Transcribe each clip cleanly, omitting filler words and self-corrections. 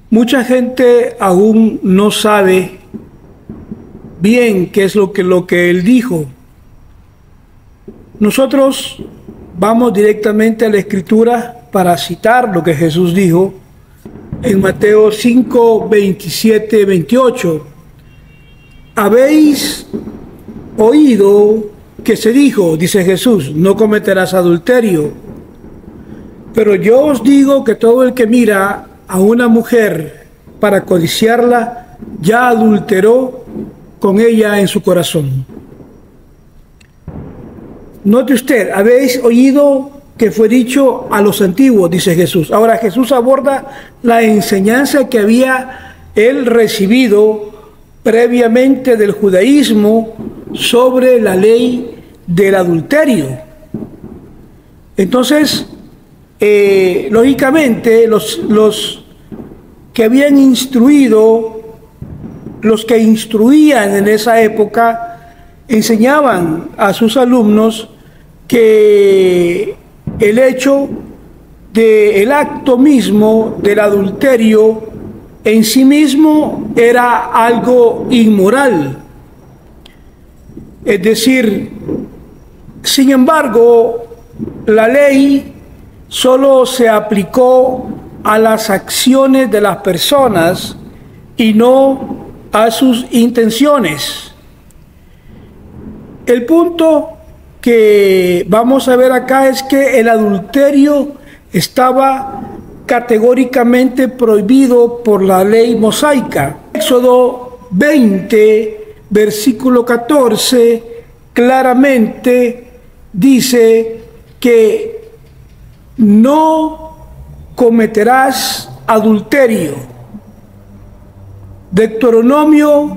Mucha gente aún no sabe bien qué es lo que él dijo. Nosotros vamos directamente a la Escritura para citar lo que Jesús dijo en Mateo 5, 27, 28. Habéis oído que se dijo, dice Jesús, no cometerás adulterio. Pero yo os digo que todo el que mira a una mujer para codiciarla, ya adulteró con ella en su corazón. Note usted, habéis oído que fue dicho a los antiguos, dice Jesús. Ahora Jesús aborda la enseñanza que había él recibido previamente del judaísmo sobre la ley del adulterio. Entonces, lógicamente, los que habían instruido, los que instruían en esa época, enseñaban a sus alumnos que el hecho del acto mismo del adulterio en sí mismo era algo inmoral. Es decir, sin embargo, la ley solo se aplicó a las acciones de las personas y no a sus intenciones. El punto que vamos a ver acá es que el adulterio estaba categóricamente prohibido por la ley mosaica. Éxodo 20, versículo 14, claramente dice que no cometerás adulterio. Deuteronomio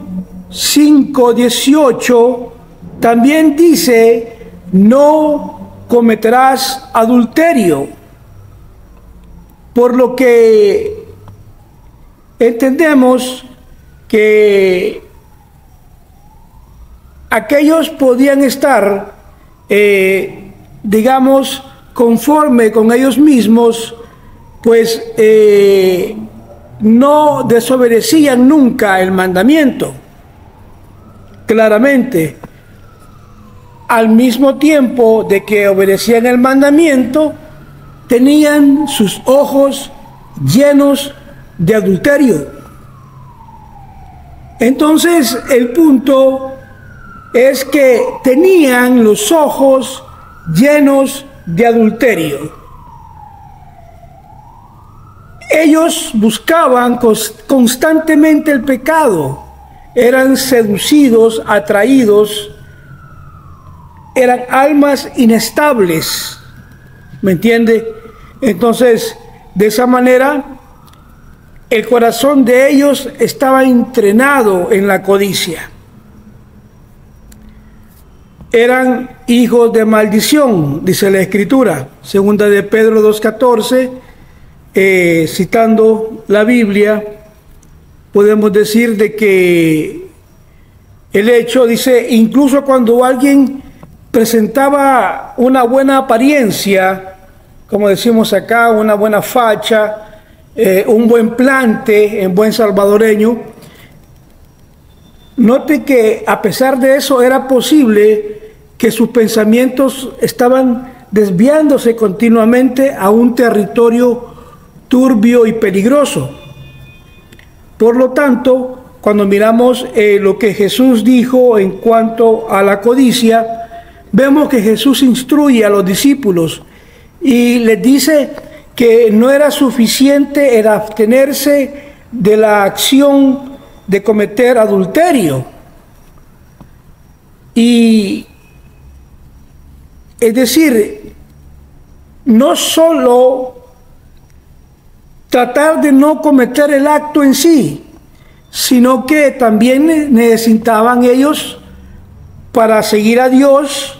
5:18 también dice, no cometerás adulterio. Por lo que entendemos que aquellos podían estar, digamos, conforme con ellos mismos, pues no desobedecían nunca el mandamiento, claramente. Al mismo tiempo de que obedecían el mandamiento, tenían sus ojos llenos de adulterio. Entonces, el punto es que tenían los ojos llenos de adulterio. Ellos buscaban constantemente el pecado, eran seducidos, atraídos, eran almas inestables, ¿me entiende? Entonces, de esa manera, el corazón de ellos estaba entrenado en la codicia. Eran hijos de maldición, dice la Escritura, segunda de Pedro 2:14, citando la Biblia, podemos decir de que el hecho, dice, incluso cuando alguien presentaba una buena apariencia, como decimos acá, una buena facha, un buen plante en buen salvadoreño, note que a pesar de eso era posible que sus pensamientos estaban desviándose continuamente a un territorio turbio y peligroso. Por lo tanto, cuando miramos lo que Jesús dijo en cuanto a la codicia, vemos que Jesús instruye a los discípulos y les dice que no era suficiente el abstenerse de la acción de cometer adulterio. Y es decir, no solo tratar de no cometer el acto en sí, sino que también necesitaban ellos, para seguir a Dios,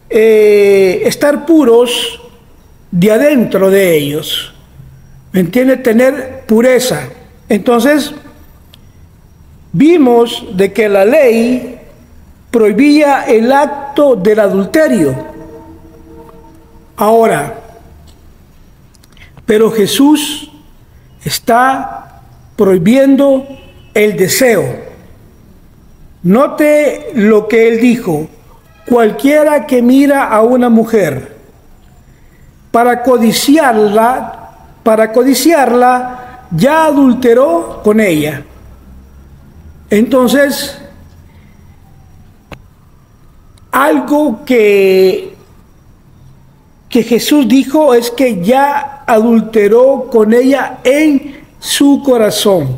estar puros de adentro de ellos, ¿me entiende? Tener pureza. Entonces, vimos de que la ley prohibía el acto del adulterio. Ahora, pero Jesús Está prohibiendo el deseo. Note lo que él dijo: cualquiera que mira a una mujer para codiciarla, ya adulteró con ella. Entonces, algo que Jesús dijo es que ya adulteró con ella en su corazón.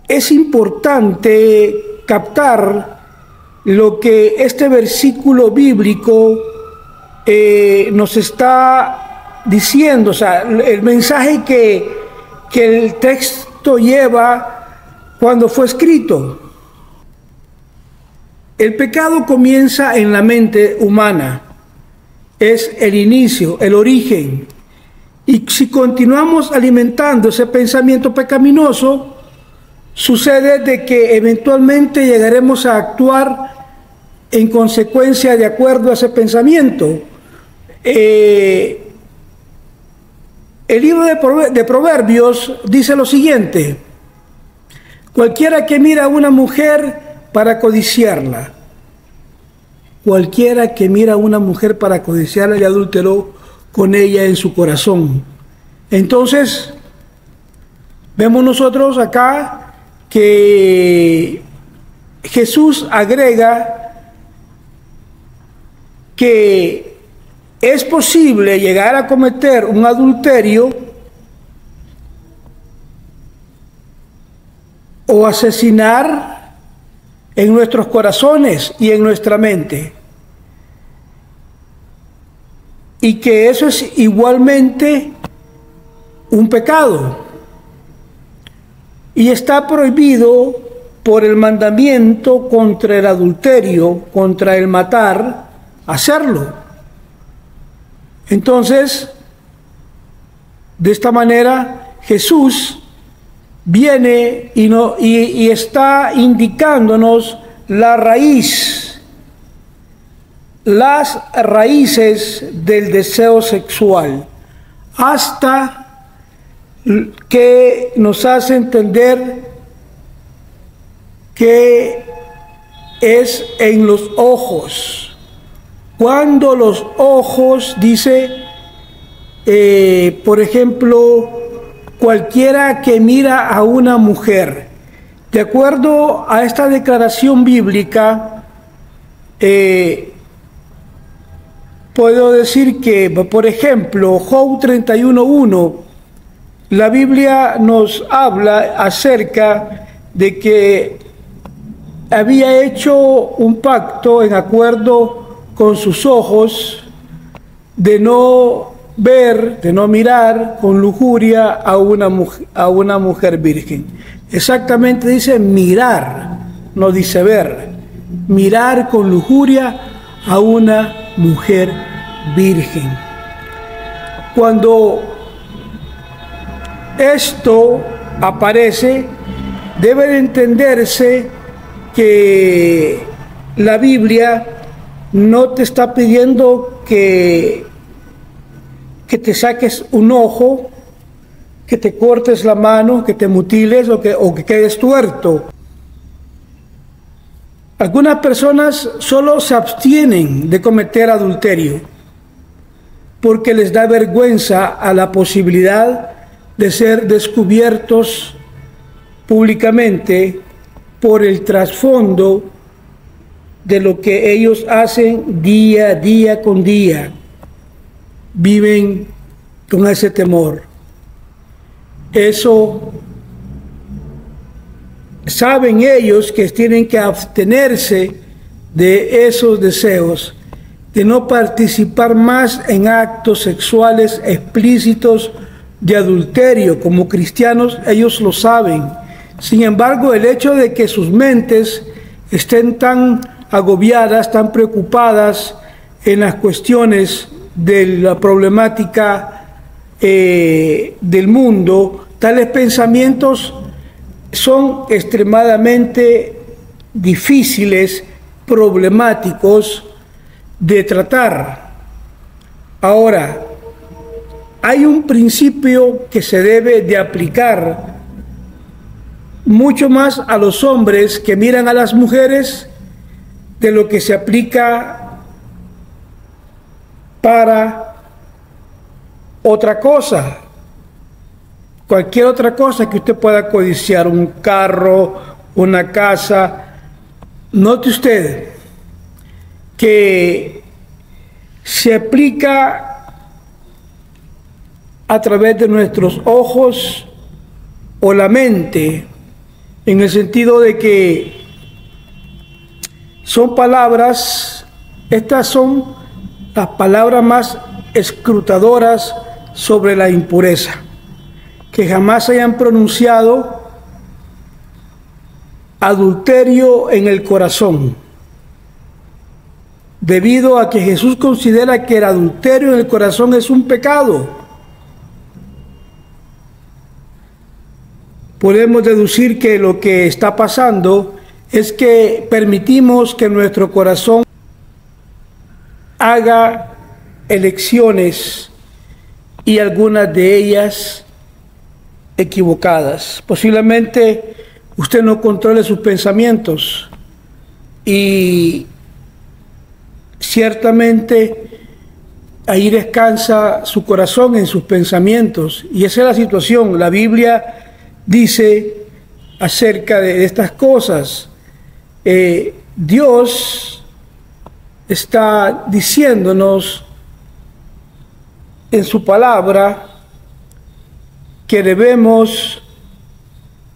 Es importante captar lo que este versículo bíblico nos está diciendo, o sea, el mensaje que el texto lleva cuando fue escrito. El pecado comienza en la mente humana, es el inicio, el origen. Y si continuamos alimentando ese pensamiento pecaminoso, sucede de que eventualmente llegaremos a actuar en consecuencia de acuerdo a ese pensamiento. El libro de Proverbios dice lo siguiente: cualquiera que mira a una mujer para codiciarla, cualquiera que mira a una mujer para codiciarla ya adulteró con ella en su corazón. Entonces, vemos nosotros acá que Jesús agrega que es posible llegar a cometer un adulterio o asesinar en nuestros corazones y en nuestra mente, y que eso es igualmente un pecado y está prohibido por el mandamiento contra el adulterio, contra el matar, hacerlo. Entonces, de esta manera Jesús viene y está indicándonos la raíz, las raíces del deseo sexual, hasta que nos hace entender que es en los ojos. Cuando los ojos, dice, por ejemplo, cualquiera que mira a una mujer. De acuerdo a esta declaración bíblica, puedo decir que, por ejemplo, Job 31:1, la Biblia nos habla acerca de que había hecho un pacto en acuerdo con sus ojos de no ver, de no mirar con lujuria a una mujer virgen. Exactamente dice mirar, no dice ver. Mirar con lujuria a una mujer virgen. Cuando esto aparece, debe de entenderse que la Biblia no te está pidiendo que te saques un ojo, que te cortes la mano, que te mutiles o que quedes tuerto. Algunas personas solo se abstienen de cometer adulterio porque les da vergüenza a la posibilidad de ser descubiertos públicamente por el trasfondo de lo que ellos hacen día con día. Viven con ese temor. Eso saben ellos que tienen que abstenerse de esos deseos, de no participar más en actos sexuales explícitos de adulterio. Como cristianos ellos lo saben. Sin embargo, el hecho de que sus mentes estén tan agobiadas, tan preocupadas en las cuestiones de la problemática del mundo, tales pensamientos son extremadamente difíciles, problemáticos de tratar. Ahora, hay un principio que se debe de aplicar mucho más a los hombres que miran a las mujeres de lo que se aplica para otra cosa, cualquier otra cosa que usted pueda codiciar, un carro, una casa. Note usted que se aplica a través de nuestros ojos o la mente, en el sentido de que son palabras, estas son las palabras más escrutadoras sobre la impureza, que jamás hayan pronunciado adulterio en el corazón, debido a que Jesús considera que el adulterio en el corazón es un pecado. Podemos deducir que lo que está pasando es que permitimos que nuestro corazón haga elecciones y algunas de ellas equivocadas. Posiblemente usted no controle sus pensamientos y ciertamente ahí descansa su corazón en sus pensamientos, y esa es la situación. La Biblia dice acerca de estas cosas. Dios está diciéndonos en su palabra que debemos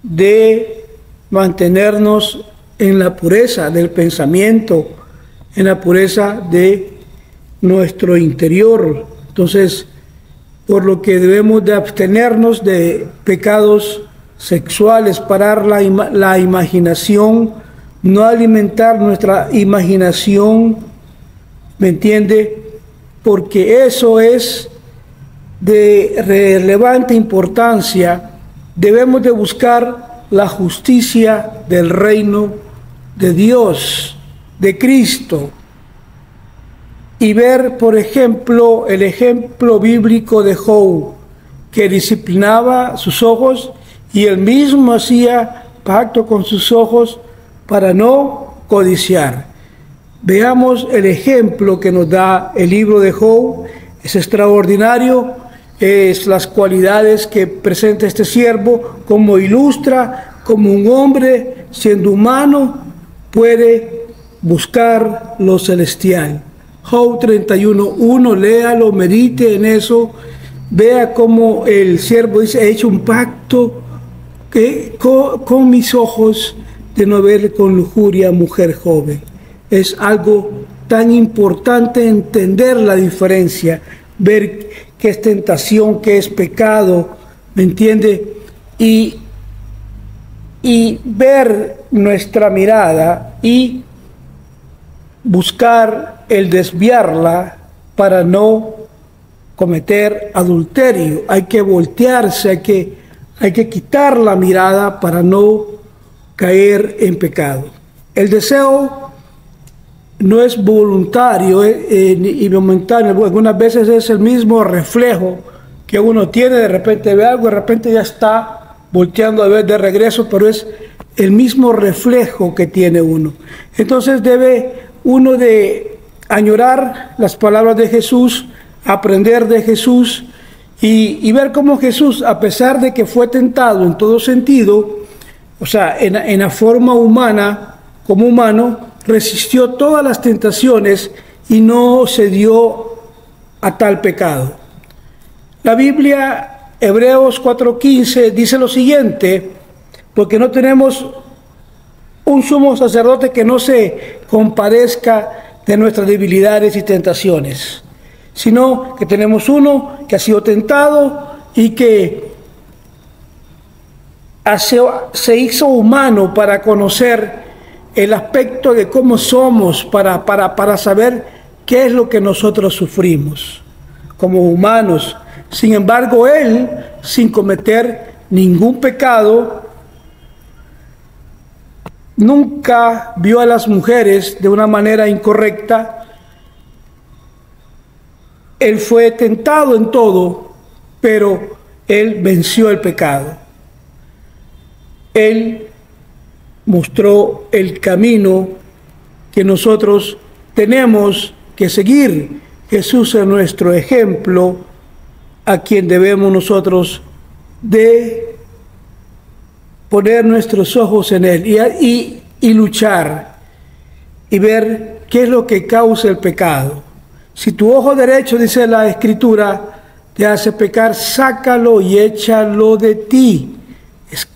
de mantenernos en la pureza del pensamiento, en la pureza de nuestro interior. Entonces, por lo que debemos de abstenernos de pecados sexuales, parar la imaginación, no alimentar nuestra imaginación, ¿me entiende? Porque eso es de relevante importancia. Debemos de buscar la justicia del reino de Dios, de Cristo, y ver, por ejemplo, el ejemplo bíblico de Job, que disciplinaba sus ojos y él mismo hacía pacto con sus ojos para no codiciar. Veamos el ejemplo que nos da el libro de Job. Es extraordinario, es las cualidades que presenta este siervo, como ilustra como un hombre, siendo humano, puede buscar lo celestial. Job 31:1, léalo, medite en eso, vea cómo el siervo dice: he hecho un pacto con mis ojos de no ver con lujuria mujer joven. Es algo tan importante entender la diferencia, ver qué es tentación, qué es pecado, ¿me entiende? Y ver nuestra mirada y buscar el desviarla para no cometer adulterio. Hay que voltearse, hay que quitar la mirada para no caer en pecado. El deseo no es voluntario y momentáneo. Algunas veces es el mismo reflejo que uno tiene, de repente ve algo, de repente ya está volteando a ver de regreso, pero es el mismo reflejo que tiene uno. Entonces debe uno de añorar las palabras de Jesús, aprender de Jesús y ver cómo Jesús, a pesar de que fue tentado en todo sentido, o sea, en la forma humana, como humano, resistió todas las tentaciones y no se dio a tal pecado. La Biblia, Hebreos 4:15, dice lo siguiente: porque no tenemos un sumo sacerdote que no se compadezca de nuestras debilidades y tentaciones, sino que tenemos uno que ha sido tentado y que se hizo humano para conocer el aspecto de cómo somos, para saber qué es lo que nosotros sufrimos como humanos. Sin embargo, él, sin cometer ningún pecado, nunca vio a las mujeres de una manera incorrecta. Él fue tentado en todo, pero Él venció el pecado. Él mostró el camino que nosotros tenemos que seguir. Jesús es nuestro ejemplo, a quien debemos nosotros de poner nuestros ojos en Él y luchar y ver qué es lo que causa el pecado. Si tu ojo derecho, dice la Escritura, te hace pecar, sácalo y échalo de ti. Eso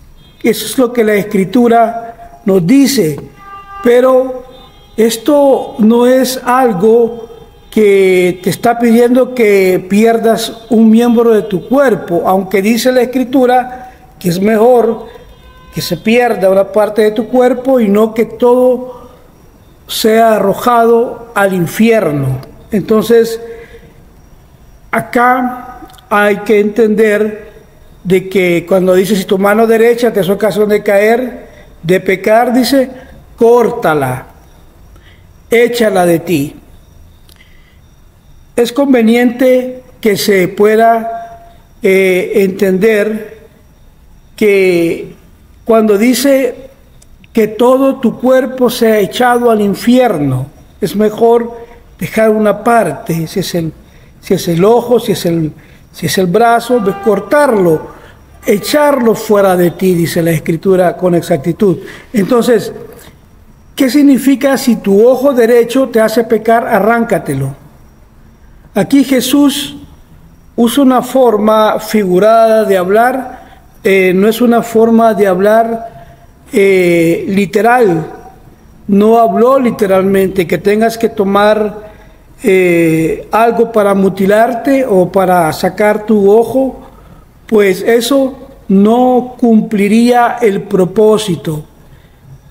es lo que la Escritura nos dice. Pero esto no es algo que te está pidiendo que pierdas un miembro de tu cuerpo, aunque dice la Escritura que es mejor que se pierda una parte de tu cuerpo y no que todo sea arrojado al infierno. Entonces, acá hay que entender de que cuando dice si tu mano derecha te es ocasión de caer, de pecar, dice, córtala, échala de ti. Es conveniente que se pueda entender que cuando dice que todo tu cuerpo sea echado al infierno, es mejor dejar una parte, si es el ojo, si es el brazo, cortarlo, echarlo fuera de ti, dice la Escritura con exactitud. Entonces, ¿qué significa si tu ojo derecho te hace pecar? Arráncatelo. Aquí Jesús usa una forma figurada de hablar, no es una forma de hablar literal, no habló literalmente que tengas que tomar algo para mutilarte o para sacar tu ojo, pues eso no cumpliría el propósito,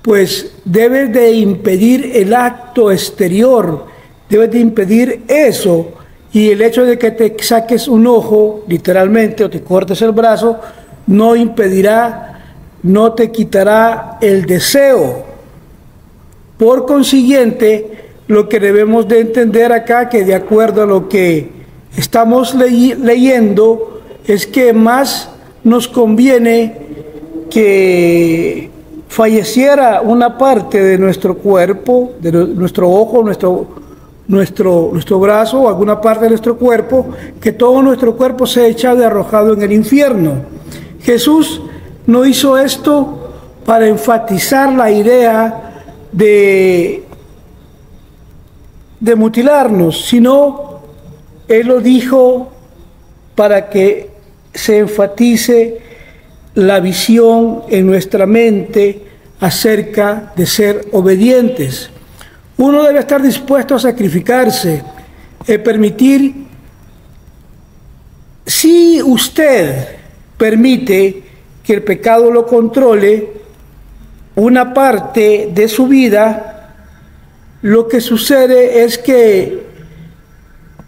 pues debes de impedir el acto exterior, debes de impedir eso. Y el hecho de que te saques un ojo, literalmente, o te cortes el brazo, no impedirá, no te quitará el deseo. Por consiguiente, lo que debemos de entender acá, que de acuerdo a lo que estamos leyendo, es que más nos conviene que falleciera una parte de nuestro cuerpo, de nuestro ojo, nuestro brazo o alguna parte de nuestro cuerpo, que todo nuestro cuerpo sea echado y arrojado en el infierno. Jesús no hizo esto para enfatizar la idea de mutilarnos, sino Él lo dijo para que se enfatice la visión en nuestra mente acerca de ser obedientes. Uno debe estar dispuesto a sacrificarse, permitir, si usted permite que el pecado lo controle, una parte de su vida, lo que sucede es que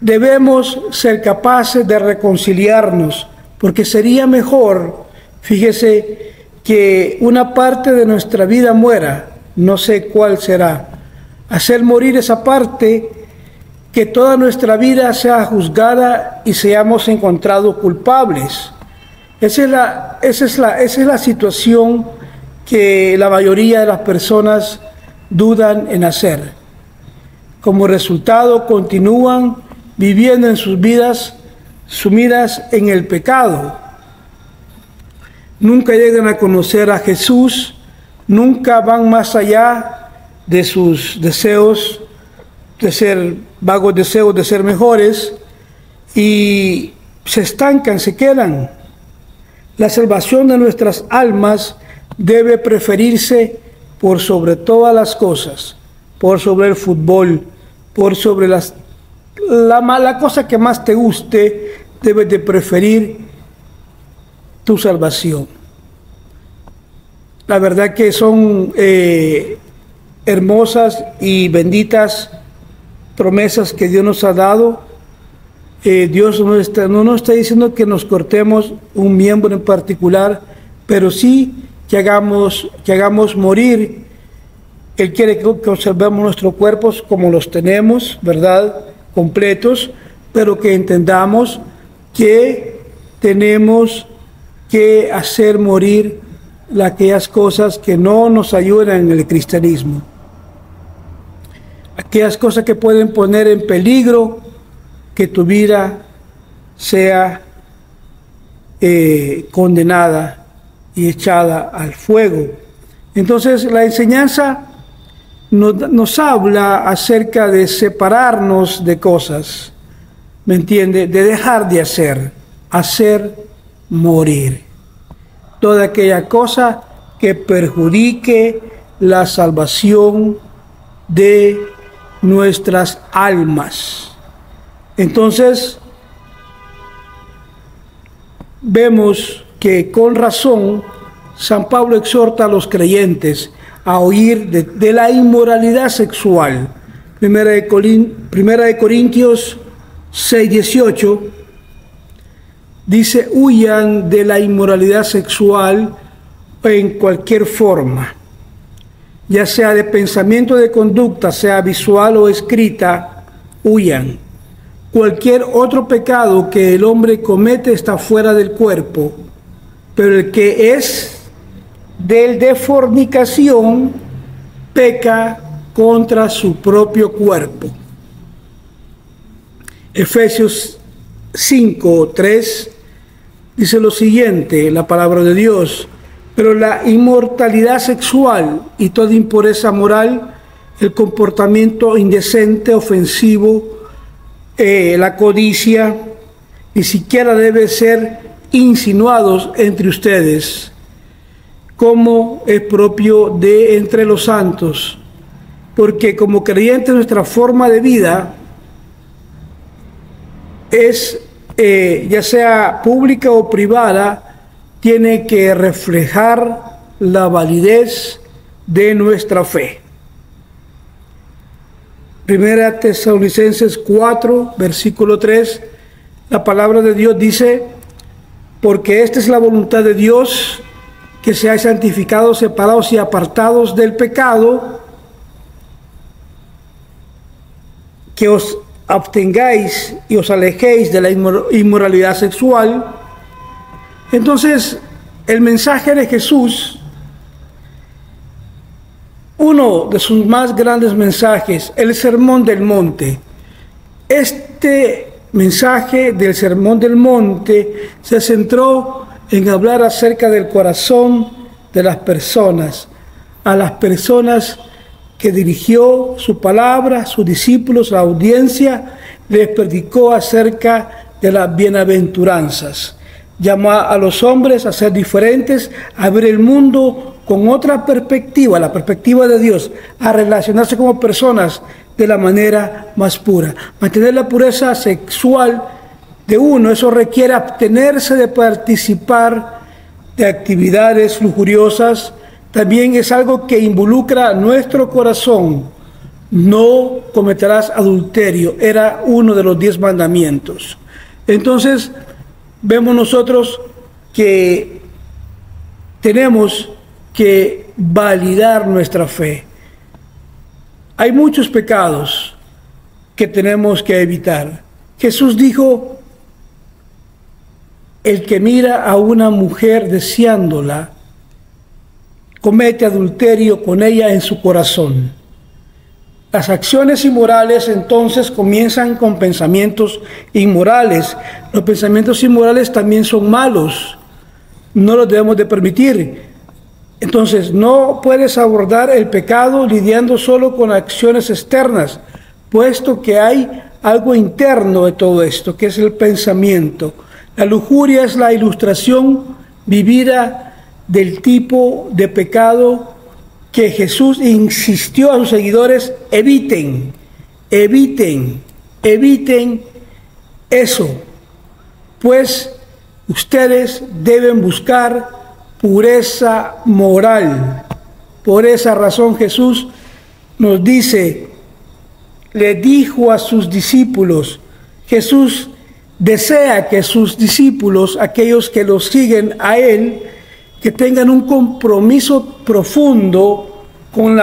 debemos ser capaces de reconciliarnos, porque sería mejor, fíjese, que una parte de nuestra vida muera, no sé cuál será, hacer morir esa parte, que toda nuestra vida sea juzgada y seamos encontrados culpables. Esa es la situación que la mayoría de las personas dudan en hacer. Como resultado, continúan viviendo en sus vidas sumidas en el pecado. Nunca llegan a conocer a Jesús, nunca van más allá de sus deseos, de ser vagos deseos de ser mejores, y se estancan, se quedan. La salvación de nuestras almas debe preferirse por sobre todas las cosas, por sobre el fútbol, por sobre la cosa que más te guste, debes de preferir tu salvación. La verdad que son hermosas y benditas promesas que Dios nos ha dado. Dios no nos está diciendo que nos cortemos un miembro en particular, pero sí que hagamos morir. Él quiere que conservemos nuestros cuerpos como los tenemos, ¿verdad?, completos, pero que entendamos que tenemos que hacer morir aquellas cosas que no nos ayudan en el cristianismo. Aquellas cosas que pueden poner en peligro que tu vida sea condenada y echada al fuego. Entonces la enseñanza nos habla acerca de separarnos de cosas, ¿me entiende? De dejar de hacer morir toda aquella cosa que perjudique la salvación de nuestras almas. Entonces vemos que con razón San Pablo exhorta a los creyentes a huir de la inmoralidad sexual. Primera de Corintios 6:18 dice: huyan de la inmoralidad sexual en cualquier forma, ya sea de pensamiento, de conducta, sea visual o escrita, huyan. Cualquier otro pecado que el hombre comete está fuera del cuerpo, pero el que es del de fornicación peca contra su propio cuerpo. Efesios 5:3 dice lo siguiente, la palabra de Dios: pero la inmoralidad sexual y toda impureza moral, el comportamiento indecente, ofensivo, la codicia, ni siquiera debe ser insinuados entre ustedes, como es propio de entre los santos, porque como creyentes nuestra forma de vida es, ya sea pública o privada, tiene que reflejar la validez de nuestra fe. Primera Tesalonicenses 4, versículo 3, la palabra de Dios dice: porque esta es la voluntad de Dios, que seáis santificados, separados y apartados del pecado, que os abstengáis y os alejéis de la inmoralidad sexual. Entonces, el mensaje de Jesús, uno de sus más grandes mensajes, el Sermón del Monte. Este mensaje del Sermón del Monte se centró en hablar acerca del corazón de las personas, a las personas que dirigió su palabra, sus discípulos, la audiencia, les predicó acerca de las bienaventuranzas. Llamó a los hombres a ser diferentes, a ver el mundo con otra perspectiva, la perspectiva de Dios, a relacionarse como personas de la manera más pura. Mantener la pureza sexual de uno, eso requiere abstenerse de participar de actividades lujuriosas. También es algo que involucra nuestro corazón. No cometerás adulterio, era uno de los 10 mandamientos. Entonces, vemos nosotros que tenemos que validar nuestra fe. Hay muchos pecados que tenemos que evitar. Jesús dijo: el que mira a una mujer deseándola, comete adulterio con ella en su corazón. Las acciones inmorales entonces comienzan con pensamientos inmorales. Los pensamientos inmorales también son malos. No los debemos de permitir. Entonces, no puedes abordar el pecado lidiando solo con acciones externas, puesto que hay algo interno de todo esto, que es el pensamiento. La lujuria es la ilustración vivida del tipo de pecado que Jesús insistió a sus seguidores: eviten eso, pues ustedes deben buscar pureza moral. Por esa razón Jesús nos dice, le dijo a sus discípulos, Jesús desea que sus discípulos, aquellos que los siguen a Él, que tengan un compromiso profundo con la